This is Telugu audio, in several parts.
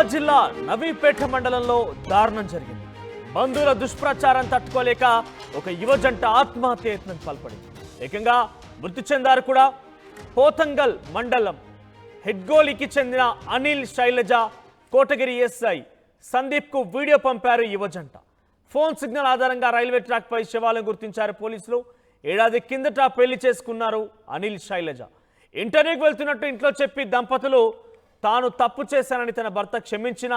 నిజామాబాద్ జిల్లా నవీపేట మండలంలో దారుణం జరిగింది. బంధువుల దుష్ప్రచారం తట్టుకోలేక ఒక యువజంట ఆత్మహత్య యత్నం పాల్పడింది. ఏకంగా మృతి చెందారు కూడా. పోతంగల్ మండలం హెడ్గోలికి చెందిన అనిల్, శైలజ, కోటగిరి ఎస్ఐ సందీప్ కు వీడియో పంపారు యువజంట. ఫోన్ సిగ్నల్ ఆధారంగా రైల్వే ట్రాక్ పై శవాలను గుర్తించారు పోలీసులు. ఏడాది కిందట పెళ్లి చేసుకున్నారు అనిల్, శైలజ. ఇంటర్వ్యూకి వెళ్తున్నట్టు ఇంట్లో చెప్పి దంపతులు తాను తప్పు చేశానని తన భర్త క్షమించిన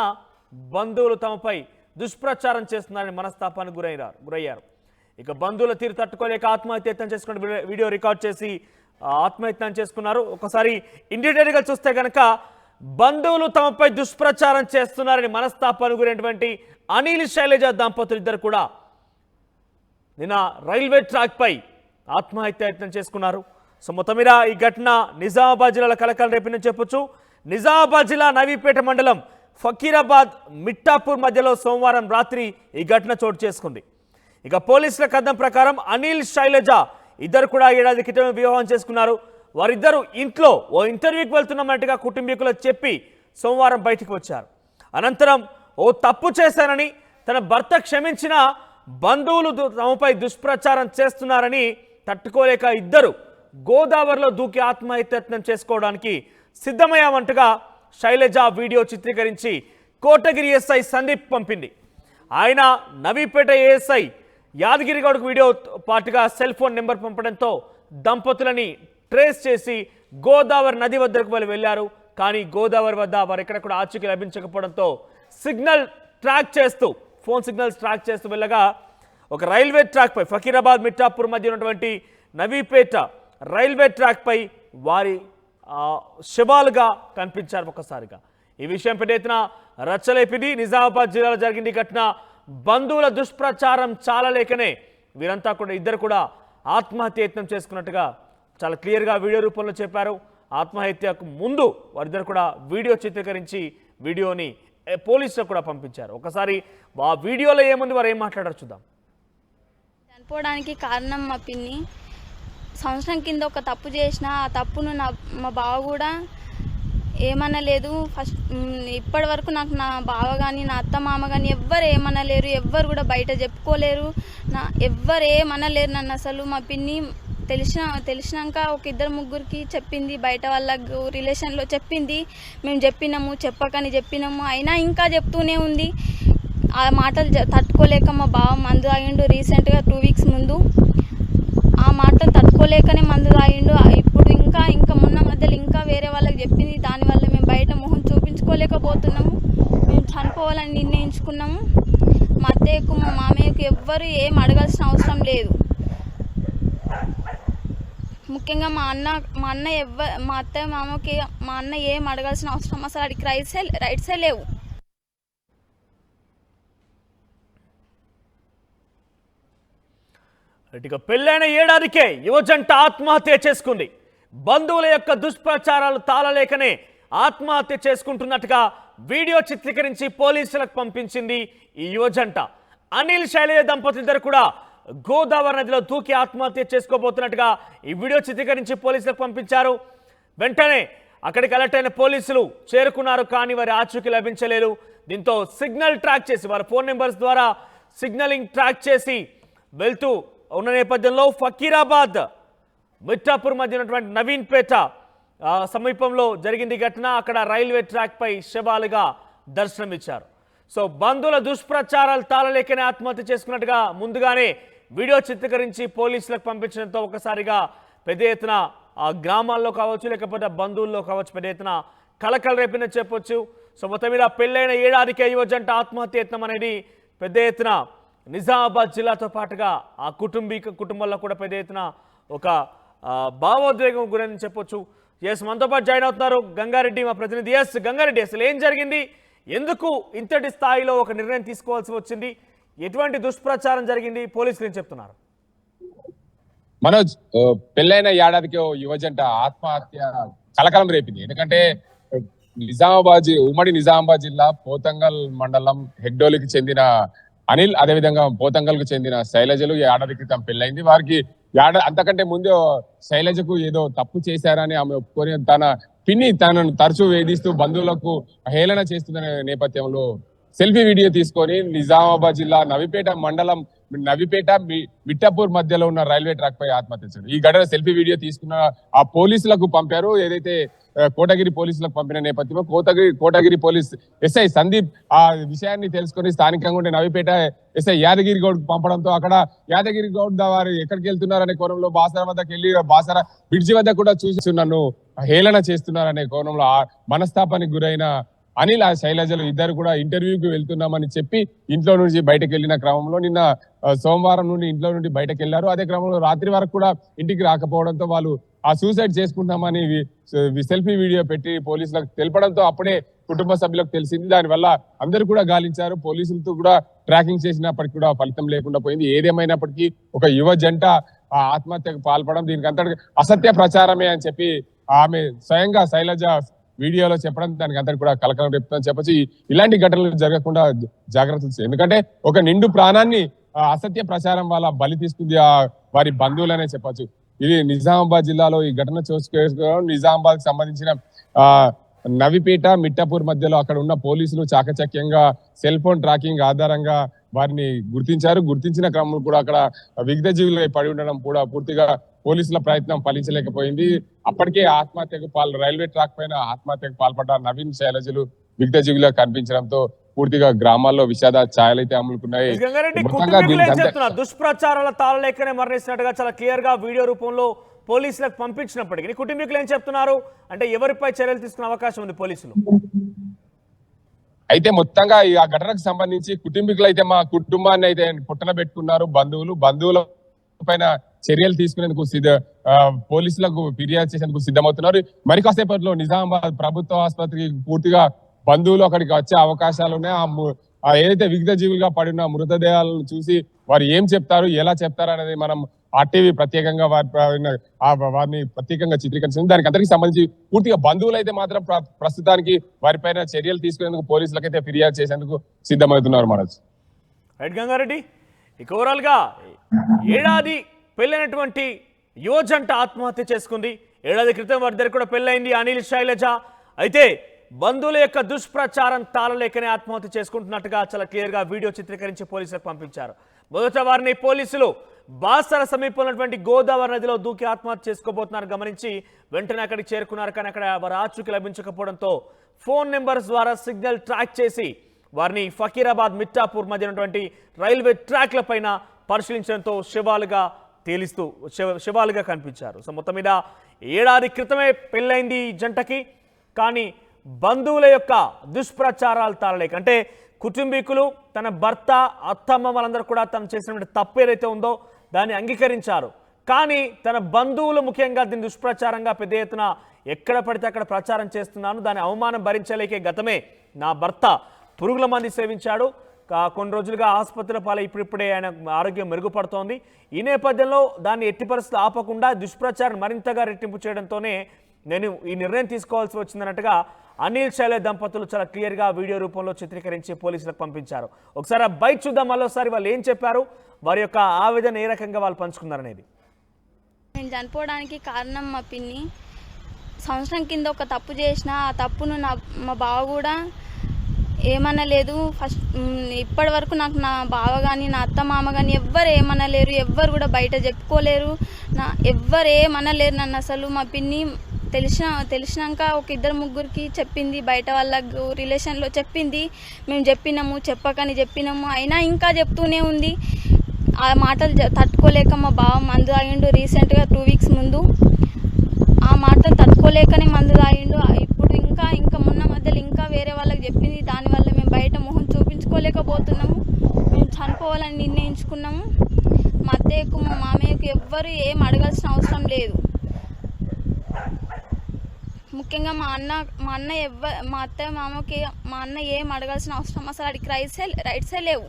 బంధువులు తమపై దుష్ప్రచారం చేస్తున్నారని మనస్తాపానికి గురయ్యారు. ఇక బంధువుల తీరు తట్టుకోలేక ఆత్మహత్యయత్నం చేసుకున్న వీడియో రికార్డ్ చేసి ఆత్మహత్యం చేసుకున్నారు. ఒకసారి ఇండిటెల్గా చూస్తే కనుక బంధువులు తమపై దుష్ప్రచారం చేస్తున్నారని మనస్తాపానికి గురైనటువంటి అనిల్, శైలజ దంపతులు ఇద్దరు కూడా నిన్న రైల్వే ట్రాక్ పై ఆత్మహత్యయత్నం చేసుకున్నారు. సో మొత్తం మీద ఈ ఘటన నిజామాబాద్ జిల్లాలో కలకలం రేపిందని చెప్పొచ్చు. నిజామాబాద్ జిల్లా నవీపేట మండలం ఫకీరాబాద్, మిట్టాపూర్ మధ్యలో సోమవారం రాత్రి ఈ ఘటన చోటు చేసుకుంది. ఇక పోలీసుల కథనం ప్రకారం అనిల్, శైలజ ఇద్దరు కూడా ఏడాది క్రితం వివాహం చేసుకున్నారు. వారిద్దరూ ఇంట్లో ఓ ఇంటర్వ్యూకి వెళ్తున్నట్టుగా కుటుంబీకులకు చెప్పి సోమవారం బయటకు వచ్చారు. అనంతరం ఓ తప్పు చేశానని తన భర్త క్షమించిన బంధువులు తమపై దుష్ప్రచారం చేస్తున్నారని తట్టుకోలేక ఇద్దరు గోదావరిలో దూకి ఆత్మహత్యయత్నం చేసుకోవడానికి సిద్ధమయ్యామంటగా శైలజ వీడియో చిత్రీకరించి కోటగిరి ఎస్ఐ సందీప్ పంపింది. ఆయన నవీపేట ఏఎస్ఐ యాదగిరిగౌడ్కు వీడియో పాటుగా సెల్ ఫోన్ నెంబర్ పంపడంతో దంపతులని ట్రేస్ చేసి గోదావరి నది వద్దకు వెళ్లారు. కానీ గోదావరి వద్ద వారు ఎక్కడ కూడా ఆచూకీ లభించకపోవడంతో ఫోన్ సిగ్నల్స్ ట్రాక్ చేస్తూ వెళ్ళగా ఒక రైల్వే ట్రాక్ పై ఫకీరాబాద్, మిట్టాపూర్ మధ్య ఉన్నటువంటి నవీపేట రైల్వే ట్రాక్ పై వారి శవాలుగా కనిపించారు ఒక్కసారిగా. ఈ విషయం పెద్ద ఎత్తున రచ్చలేపింది. నిజామాబాద్ జిల్లాలో జరిగింది ఘటన. బంధువుల దుష్ప్రచారం చాలలేకనే వీరంతా కూడా ఇద్దరు కూడా ఆత్మహత్యయత్నం చేసుకున్నట్టుగా చాలా క్లియర్గా వీడియో రూపంలో చెప్పారు. ఆత్మహత్యకు ముందు వారిద్దరు కూడా వీడియో చిత్రీకరించి వీడియోని పోలీసులకు కూడా పంపించారు. ఒకసారి ఆ వీడియోలో ఏముంది, వారు ఏం మాట్లాడారు చూద్దాం. చనిపోవడానికి కారణం మా పిన్ని సంవత్సరం కింద ఒక తప్పు చేసిన. ఆ తప్పును మా బావ కూడా ఏమనలేదు. ఫస్ట్ ఇప్పటి వరకు నాకు నా బావ కానీ నా అత్త మామ కానీ ఎవ్వరు ఏమనలేరు, ఎవ్వరు కూడా బయట చెప్పుకోలేరు, ఎవ్వరు ఏమనలేరు నన్ను అసలు. మా పిన్ని తెలిసినాక ఒక ఇద్దరు ముగ్గురికి చెప్పింది, బయట వాళ్ళకు రిలేషన్లో చెప్పింది. మేము చెప్పకని చెప్పినాము, అయినా ఇంకా చెప్తూనే ఉంది. ఆ మాటలు తట్టుకోలేక మా బావ మందు తాగిండు రీసెంట్గా 2 వీక్స్ ముందు. ఆ మాటలు తట్టుకోలేకనే మందు తాగిండు. ఇప్పుడు ఇంకా మొన్న మధ్యలో ఇంకా వేరే వాళ్ళకి చెప్పింది. దానివల్ల మేము బయట మొహం చూపించుకోలేకపోతున్నాము. మేము చనిపోవాలని నిర్ణయించుకున్నాము. మా అత్తయ్యకు, మా మామయ్యకు ఎవ్వరు ఏం అడగాల్సిన అవసరం లేదు. ముఖ్యంగా మా అత్తయ్య మామకి మా అన్న ఏం అడగాల్సిన అవసరం అసలు అడిగి రైట్సే లేవు. ఇక పెళ్ళైన ఏడాదికే యువజంట ఆత్మహత్య చేసుకుంది. బంధువుల యొక్క దుష్ప్రచారాలు తాళలేకనే ఆత్మహత్య చేసుకుంటున్నట్టుగా వీడియో చిత్రీకరించి పోలీసులకు పంపించింది ఈ యువజంట. అనిల్, శైలజ దంపతులిద్దరు కూడా గోదావరి నదిలో దూకి ఆత్మహత్య చేసుకోబోతున్నట్టుగా ఈ వీడియో చిత్రీకరించి పోలీసులకు పంపించారు. వెంటనే అక్కడికి అలర్ట్ అయిన పోలీసులు చేరుకున్నారు. కానీ వారి ఆచూకీ లభించలేదు. దీంతో సిగ్నల్ ట్రాక్ చేసి వారి ఫోన్ నెంబర్స్ ద్వారా సిగ్నలింగ్ ట్రాక్ చేసి వెళ్తూ ఉన్న నేపథ్యంలో ఫకీరాబాద్, మిట్టాపూర్ మధ్య ఉన్నటువంటి నవీన్పేట సమీపంలో జరిగింది ఘటన. అక్కడ రైల్వే ట్రాక్ పై శవాలుగా దర్శనమిచ్చారు. సో బంధువుల దుష్ప్రచారాలు తాళలేకనే ఆత్మహత్య చేసుకున్నట్టుగా ముందుగానే వీడియో చిత్రీకరించి పోలీసులకు పంపించడంతో ఒకసారిగా పెద్ద ఎత్తున ఆ గ్రామాల్లో కావచ్చు, లేకపోతే బంధువుల్లో కావచ్చు, పెద్ద ఎత్తున కలకల రేపిందని చెప్పొచ్చు. సో మొత్తం మీద పెళ్ళైన ఏడాదికే యువజంట ఆత్మహత్య యత్నం అనేది పెద్ద ఎత్తున నిజామాబాద్ జిల్లాతో పాటుగా ఆ కుటుంబంలో కూడా పెద్ద ఎత్తున ఒక భావోద్వేగం గురని చెప్పొచ్చు. ఎస్, మనతో పాటు జాయిన్ అవుతున్నారు గంగారెడ్డి, మా ప్రతినిధి. ఎస్ గంగారెడ్డి, అసలు ఏం జరిగింది? ఎందుకు ఇంతటి స్థాయిలో ఒక నిర్ణయం తీసుకోవాల్సి వచ్చింది? ఎటువంటి దుష్ప్రచారం జరిగింది? పోలీసులు ఏం చెప్తున్నారు? మనోజ్, పెళ్ళైన ఏడాదికి యువజంట ఆత్మహత్య కలకలం రేపింది. ఎందుకంటే ఉమ్మడి నిజామాబాద్ జిల్లా పోతంగల్ మండలం హెగ్డోలికి చెందిన అనిల్, అదేవిధంగా పోతంగల్ కు చెందిన శైలజలు ఏడాది క్రితం పెళ్ళైంది. వారికి అంతకంటే ముందు శైలజకు ఏదో తప్పు చేశారని ఆమె ఒప్పుకొని తన పిన్ని తనను తరచూ వేధిస్తూ బంధువులకు హేళన చేస్తున్న నేపథ్యంలో సెల్ఫీ వీడియో తీసుకొని నిజామాబాద్ జిల్లా నవిపేట మండలం నవిపేట మిట్టపూర్ మధ్యలో ఉన్న రైల్వే ట్రాక్ పై ఆత్మహత్య చేశారు. ఈ ఘటన సెల్ఫీ వీడియో తీసుకున్న ఆ పోలీసులకు పంపారు. ఏదైతే కోటగిరి పోలీసులకు పంపిన నేపథ్యంలో కోటగిరి పోలీస్ ఎస్ఐ సందీప్ ఆ విషయాన్ని తెలుసుకొని స్థానికంగా ఉండే నవిపేట ఎస్ఐ యాదగిరి గౌడ్ పంపడంతో అక్కడ యాదగిరి గౌడ్ వారు ఎక్కడికి వెళ్తున్నారనే కోణంలో బాసర వద్దకు వెళ్ళి బాసర బ్రిడ్జి వద్ద కూడా చూసి నన్ను హేళన చేస్తున్నారనే కోణంలో ఆ మనస్తాపానికి గురైన అనిల్ ఆ శైలజలు ఇద్దరు కూడా ఇంటర్వ్యూకి వెళ్తున్నామని చెప్పి ఇంట్లో నుంచి బయటకు వెళ్ళిన క్రమంలో నిన్న సోమవారం నుండి ఇంట్లో నుండి బయటకు వెళ్లారు. అదే క్రమంలో రాత్రి వరకు కూడా ఇంటికి రాకపోవడంతో వాళ్ళు ఆ సూసైడ్ చేసుకుంటామని సెల్ఫీ వీడియో పెట్టి పోలీసులకు తెలపడంతో అప్పుడే కుటుంబ సభ్యులకు తెలిసింది. దానివల్ల అందరూ కూడా గాలించారు. పోలీసులతో కూడా ట్రాకింగ్ చేసినప్పటికీ కూడా ఫలితం లేకుండా పోయింది. ఏదేమైనప్పటికీ ఒక యువ జంట ఆ ఆత్మహత్యకు పాల్పడడం దీనికి అంతటి అసత్య ప్రచారమే అని చెప్పి ఆమె స్వయంగా శైలజ వీడియోలో చెప్పడం దానికి అందరికి కూడా కలకలం రేపుతుందని చెప్పొచ్చు. ఇలాంటి ఘటనలు జరగకుండా జాగ్రత్తలు ఎందుకంటే ఒక నిండు ప్రాణాన్ని అసత్య ప్రచారం వల్ల బలి తీసుకుంది వారి బంధువులనే చెప్పొచ్చు. ఇది నిజామాబాద్ జిల్లాలో ఈ ఘటన చూసుకోవడం నిజామాబాద్ కి సంబంధించిన నవిపేట మిట్టపూర్ మధ్యలో అక్కడ ఉన్న పోలీసులు చాకచక్యంగా సెల్ ఫోన్ ట్రాకింగ్ ఆధారంగా వారిని గుర్తించారు. గుర్తించిన క్రమంలో కూడా అక్కడ వివిధ జీవులు పడి ఉండడం కూడా పూర్తిగా పోలీసుల ప్రయత్నం ఫలించలేకపోయింది. అప్పటికే రైల్వే ట్రాక్ పైన ఆత్మహత్యకు పాల్పడ్డ నవీన్ శైలజలు వివిధ జీవులుగా కనిపించడంతో పూర్తిగా గ్రామాల్లో విషాద ఛాయలైతే అమలుకున్నాయి. దుష్ప్రచారాల తాళలేకనే మరణిస్తున్నట్టుగా చాలా క్లియర్ గా వీడియో రూపంలో పోలీసులకు పంపించినప్పటికీ కుటుంబీకులు ఏం చెప్తున్నారు అంటే ఎవరిపై చర్యలు తీసుకునే అవకాశం ఉంది పోలీసులు? అయితే మొత్తంగా ఆ ఘటనకు సంబంధించి కుటుంబీకులు అయితే మా కుటుంబాన్ని అయితే పుట్టన పెట్టుకున్నారు. బంధువుల పైన చర్యలు తీసుకునేందుకు పోలీసులకు ఫిర్యాదు చేసేందుకు సిద్ధమవుతున్నారు. మరి కాసేపట్లో నిజామాబాద్ ప్రభుత్వ ఆసుపత్రికి పూర్తిగా బంధువులు అక్కడికి వచ్చే అవకాశాలు ఉన్నాయి. ఏదైతే వివిధ జీవులుగా పడిన మృతదేహాలను చూసి వారు ఏం చెప్తారు, ఎలా చెప్తారు అనేది మనం ఆర్టీవీ ప్రత్యేకంగా వారిని ప్రత్యేకంగా చిత్రీకరించింది. దానికి అందరికి సంబంధించి పూర్తిగా బంధువులు అయితే మాత్రం ప్రస్తుతానికి వారిపైన చర్యలు తీసుకునేందుకు పోలీసులకైతే ఫిర్యాదు చేసేందుకు సిద్ధమవుతున్నారు. మనోజ్ రైట్ గంగారెడ్డి, ఇక ఓవరాల్ గా ఏడాది పెళ్ళైనటువంటి యువజంట ఆత్మహత్య చేసుకుంది. ఏడాది క్రితం వారి దగ్గర కూడా పెళ్ళైంది అనిల్ శైలజ. అయితే బంధువుల యొక్క దుష్ప్రచారం తాళలేకనే ఆత్మహత్య చేసుకుంటున్నట్టుగా చాలా క్లియర్ గా వీడియో చిత్రీకరించి పోలీసులకు పంపించారు. మొదట వారిని పోలీసులు బాసర సమీపంలో ఉన్నటువంటి గోదావరి నదిలో దూకి ఆత్మహత్య చేసుకోబోతున్నారు గమనించి వెంటనే అక్కడికి చేరుకున్నారు. కానీ అక్కడ వారి ఆచూకీ లభించకపోవడంతో ఫోన్ నెంబర్స్ ద్వారా సిగ్నల్ ట్రాక్ చేసి వారిని ఫకీరాబాద్ మిట్టాపూర్ మధ్య ఉన్నటువంటి రైల్వే ట్రాక్ల పైన పరిశీలించడంతో శవాలుగా కనిపించారు. సో మొత్తం మీద ఏడాది క్రితమే పెళ్ళైంది ఈ జంటకి. కానీ బంధువుల యొక్క దుష్ప్రచారాలు తాళలేక అంటే కుటుంబీకులు తన భర్త అత్తమ్మ వాళ్ళందరూ కూడా తను చేసినటువంటి తప్పు ఏదైతే ఉందో దాన్ని అంగీకరించారు. కానీ తన బంధువులు ముఖ్యంగా దీన్ని దుష్ప్రచారంగా పెద్ద ఎత్తున ఎక్కడ పడితే అక్కడ ప్రచారం చేస్తున్నాను, దాని అవమానం భరించలేకే గతమే నా భర్త పురుగుల మంది సేవించాడు, కొన్ని రోజులుగా ఆసుపత్రుల పాలై ఇప్పుడిప్పుడే ఆయన ఆరోగ్యం మెరుగుపడుతోంది. ఈ నేపథ్యంలో దాన్ని ఎట్టి పరిస్థితులు ఆపకుండా దుష్ప్రచారం మరింతగా రెట్టింపు చేయడంతోనే నేను ఈ నిర్ణయం తీసుకోవాల్సి వచ్చిందన్నట్టుగా అనిల్ శైలజ దంపతులు చాలా క్లియర్గా వీడియో రూపంలో చిత్రీకరించి పోలీసులకు పంపించారు. ఒకసారి ఆ బైట్ చూద్దాం. మరోసారి వాళ్ళు ఏం చెప్పారు, వారి యొక్క ఆవేదన ఏ రకంగా వాళ్ళు పంచుకున్నారనేది. నేను చనిపోవడానికి కారణం మా పిన్ని. సంవత్సరం కింద ఒక తప్పు చేసిన, ఆ తప్పును మా బావ కూడా ఏమనలేదు. ఇప్పటి వరకు నాకు నా బావ కానీ నా అత్త మామ కానీ ఎవ్వరు ఏమనలేరు, ఎవ్వరు కూడా బయట చెప్పుకోలేరు, ఎవ్వరు ఏమనలేరు నన్ను అసలు. మా పిన్ని తెలిసినాక ఒక ఇద్దరు ముగ్గురికి చెప్పింది, బయట వాళ్ళకు రిలేషన్లో చెప్పింది, మేము చెప్పకని చెప్పినాము, అయినా ఇంకా చెప్తూనే ఉంది. ఆ మాటలు తట్టుకోలేక మా బావ మందు తాగిండు రీసెంట్గా 2 వీక్స్ ముందు. ఆ మాటలు తట్టుకోలేకనే మందు తాగిండు. ఇప్పుడు ఇంకా మొన్న మధ్యలో ఇంకా వేరే వాళ్ళకి చెప్పింది. దానివల్ల మేము బయట మొహం చూపించుకోలేకపోతున్నాము. మేము చనిపోవాలని నిర్ణయించుకున్నాము. మా అత్తయ్యకు మా మామయ్యకు ఎవ్వరు ఏం అడగాల్సిన అవసరం లేదు. ముఖ్యంగా మా అన్న మా అత్తయ్య మామకి మా అన్న ఏం అడగాల్సిన అవసరం అసలు అడిగి రైట్సే లేవు.